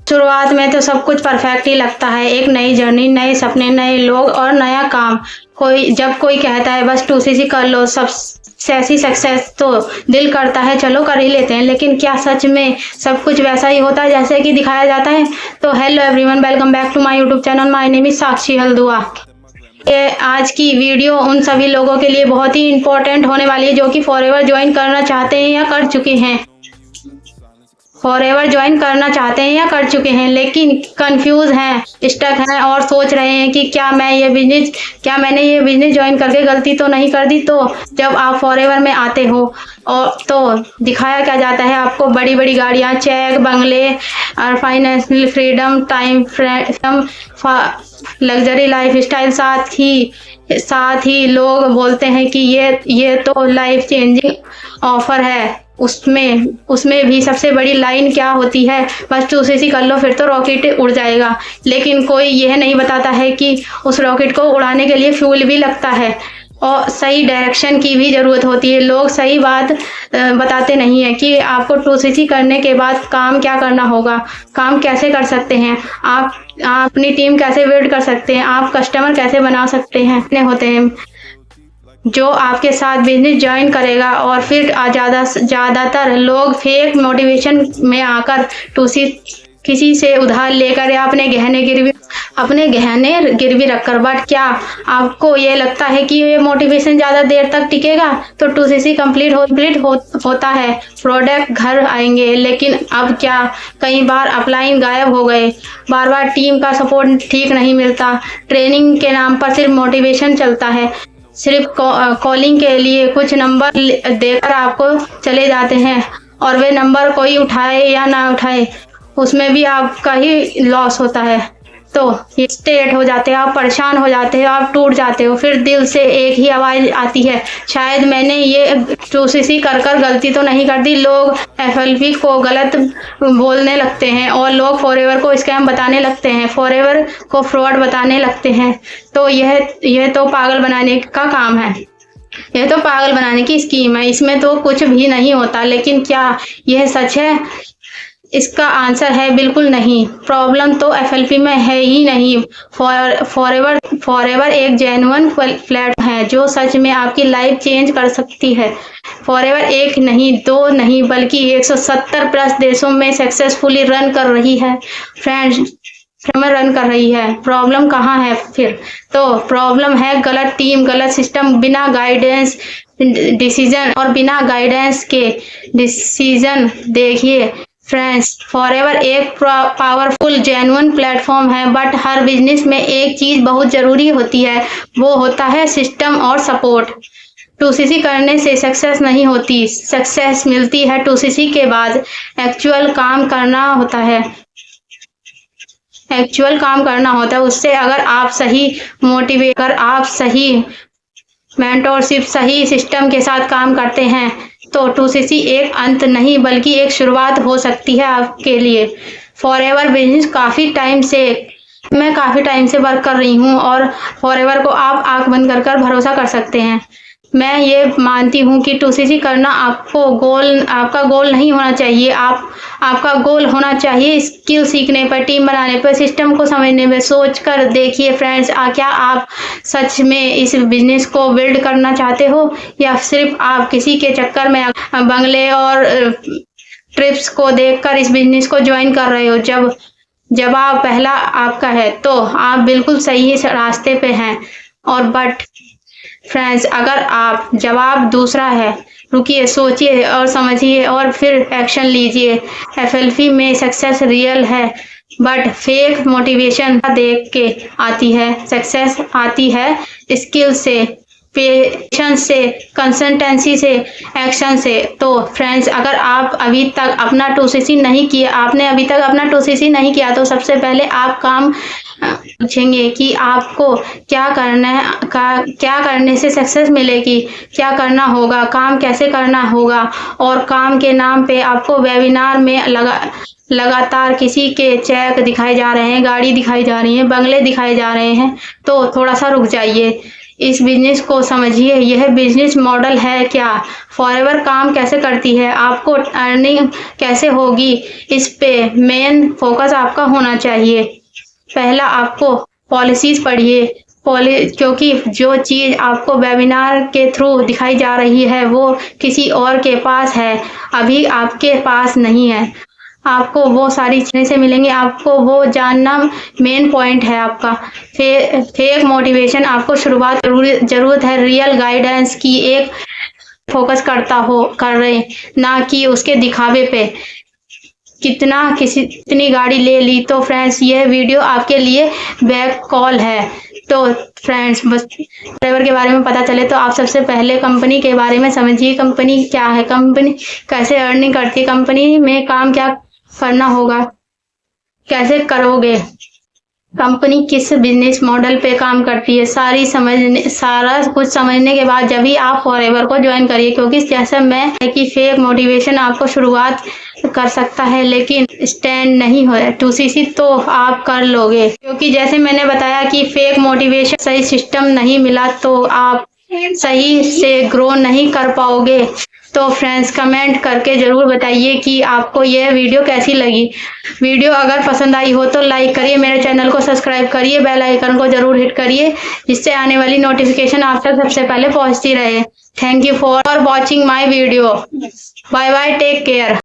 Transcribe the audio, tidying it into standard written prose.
शुरुआत में तो सब कुछ परफेक्ट ही लगता है। एक नई जर्नी, नए सपने, नए लोग और नया काम। जब कोई कहता है बस 2cc कर लो, सब ऐसी सक्सेस, तो दिल करता है चलो कर ही लेते हैं। लेकिन क्या सच में सब कुछ वैसा ही होता है जैसे कि दिखाया जाता है? तो hello everyone, welcome back to my YouTube channel. My name is Sakshi Haldua. ये आज की वीडियो उन सभी लोगों के लिए बहुत ही इंपॉर्टेंट होने वाली है जो कि फॉरएवर ज्वाइन करना चाहते हैं या कर चुके हैं। फॉरएवर ज्वाइन करना चाहते हैं या कर चुके हैं, लेकिन कंफ्यूज हैं, स्टक हैं और सोच रहे हैं कि क्या मैंने ये बिजनेस ज्वाइन करके गलती तो नहीं कर दी। तो जब आप फॉरएवर में आते हो और तो दिखाया क्या जाता है आपको? बड़ी बड़ी गाड़ियां, चेक, बंगले और financial freedom, time freedom, luxury life style. साथ ही लोग बोलते हैं कि ये तो लाइफ चेंजिंग ऑफर है। उसमें भी सबसे बड़ी लाइन क्या होती है? बस 2cc कर लो फिर तो रॉकेट उड़ जाएगा। लेकिन कोई यह नहीं बताता है कि उस रॉकेट को उड़ाने के लिए फ्यूल भी लगता है और सही डायरेक्शन की भी ज़रूरत होती है। लोग सही बात बताते नहीं है कि आपको 2cc करने के बाद काम क्या करना होगा, काम कैसे कर सकते हैं, आप अपनी टीम कैसे बिल्ड कर सकते हैं, आप कस्टमर कैसे बना सकते हैं। होते हैं जो आपके साथ बिजनेस ज्वाइन करेगा और फिर ज़्यादातर लोग फेक मोटिवेशन में आकर किसी से उधार लेकर या अपने गहने गिरवी रखकर। बट क्या आपको ये लगता है कि ये मोटिवेशन ज़्यादा देर तक टिकेगा? तो 2cc कंप्लीट होता है, प्रोडक्ट घर आएंगे, लेकिन अब क्या? कई बार अपलाइन गायब हो गए, बार टीम का सपोर्ट ठीक नहीं मिलता, ट्रेनिंग के नाम पर सिर्फ मोटिवेशन चलता है, सिर्फ कॉलिंग के लिए कुछ नंबर देकर आपको चले जाते हैं और वे नंबर कोई उठाए या ना उठाए उसमें भी आपका ही लॉस होता है। तो स्टेट हो जाते हैं, आप परेशान हो जाते हो, आप टूट जाते हो। फिर दिल से एक ही आवाज़ आती है, शायद मैंने ये 2cc कर गलती तो नहीं कर दी। लोग FLP को गलत बोलने लगते हैं और लोग फॉरएवर को स्कैम बताने लगते हैं, फॉरएवर को फ्रॉड बताने लगते हैं। तो यह तो पागल बनाने का काम है, यह तो पागल बनाने की स्कीम है, इसमें तो कुछ भी नहीं होता। लेकिन क्या यह सच है? इसका आंसर है बिल्कुल नहीं। प्रॉब्लम तो FLP में है ही नहीं। फॉरएवर एक जेन्युइन प्लेटफॉर्म है जो सच में आपकी लाइफ चेंज कर सकती है। फॉरएवर एक नहीं, दो नहीं, बल्कि 170 प्लस देशों में सक्सेसफुली रन कर रही है प्रॉब्लम कहाँ है फिर? तो प्रॉब्लम है गलत टीम, गलत सिस्टम, बिना गाइडेंस के डिसीजन। देखिए फ्रेंड्स, फॉरएवर एक पावरफुल जेन्युइन प्लेटफॉर्म है, बट हर बिजनेस में एक चीज़ बहुत ज़रूरी होती है, वो होता है सिस्टम और सपोर्ट। 2cc करने से सक्सेस नहीं होती, सक्सेस मिलती है 2cc के बाद। एक्चुअल काम करना होता है उससे अगर आप सही मोटिवेटर, आप सही मेंटोरशिप, सही सिस्टम के साथ काम करते हैं तो 2cc एक अंत नहीं बल्कि एक शुरुआत हो सकती है आपके लिए। फॉरएवर बिजनेस मैं काफ़ी टाइम से वर्क कर रही हूँ और फॉरएवर को आप आंख बंद कर भरोसा कर सकते हैं। मैं ये मानती हूँ कि 2cc करना आपका गोल नहीं होना चाहिए। आपका गोल होना चाहिए स्किल सीखने पर, टीम बनाने पर, सिस्टम को समझने में। सोच कर देखिए फ्रेंड्स, क्या आप सच में इस बिजनेस को बिल्ड करना चाहते हो या सिर्फ आप किसी के चक्कर में बंगले और ट्रिप्स को देखकर इस बिजनेस को ज्वाइन कर रहे हो? जवाब पहला आपका है तो आप बिल्कुल सही रास्ते पे हैं। और बट फ्रेंड्स, अगर आप जवाब दूसरा है, रुकिए, सोचिए और समझिए और फिर एक्शन लीजिए। FLP में सक्सेस रियल है, बट फेक मोटिवेशन देख के आती है। सक्सेस आती है स्किल से, पेशेंस से, कंसिस्टेंसी से, एक्शन से। तो फ्रेंड्स, अगर आप अभी तक अपना 2cc नहीं किया तो सबसे पहले आप काम पूछेंगे कि आपको क्या करने से सक्सेस मिलेगी, क्या करना होगा, काम कैसे करना होगा। और काम के नाम पे आपको वेबिनार में लगातार किसी के चेक दिखाए जा रहे हैं, गाड़ी दिखाई जा रही है, बंगले दिखाए जा रहे हैं, तो थोड़ा सा रुक जाइए। इस बिजनेस को समझिए, यह बिजनेस मॉडल है क्या, फॉरएवर काम कैसे करती है, आपको अर्निंग कैसे होगी, इस पे मेन फोकस आपका होना चाहिए। पहला, आपको पॉलिसीज पढ़िए, क्योंकि जो चीज़ आपको वेबिनार के थ्रू दिखाई जा रही है वो किसी और के पास है, अभी आपके पास नहीं है। आपको वो सारी चीज़ें से मिलेंगी, आपको वो जानना मेन पॉइंट है आपका। फेक मोटिवेशन, आपको शुरुआत जरूरत है रियल गाइडेंस की, एक फोकस कर रहे, ना कि उसके दिखावे पे कितनी गाड़ी ले ली। तो फ्रेंड्स, यह वीडियो आपके लिए बैक कॉल है। तो फ्रेंड्स, बस ड्राइवर के बारे में पता चले तो आप सबसे पहले कंपनी के बारे में समझिए। कंपनी क्या है, कंपनी कैसे अर्निंग करती है, कंपनी में काम क्या करना होगा, कैसे करोगे, कंपनी किस बिजनेस मॉडल पे काम करती है, सारा कुछ समझने के बाद जब ही आप फॉरएवर को ज्वाइन करिए। क्योंकि जैसा मैं कि फेक मोटिवेशन आपको शुरुआत कर सकता है लेकिन स्टैंड नहीं हो 2cc तो आप कर लोगे। क्योंकि जैसे मैंने बताया कि फेक मोटिवेशन सही सिस्टम नहीं मिला तो आप सही से ग्रो नहीं कर पाओगे। तो फ्रेंड्स, कमेंट करके ज़रूर बताइए कि आपको यह वीडियो कैसी लगी। वीडियो अगर पसंद आई हो तो लाइक करिए, मेरे चैनल को सब्सक्राइब करिए, बेल आइकन को ज़रूर हिट करिए, जिससे आने वाली नोटिफिकेशन आप तक सबसे पहले पहुंचती रहे। Thank you for watching my video. Bye bye, take care.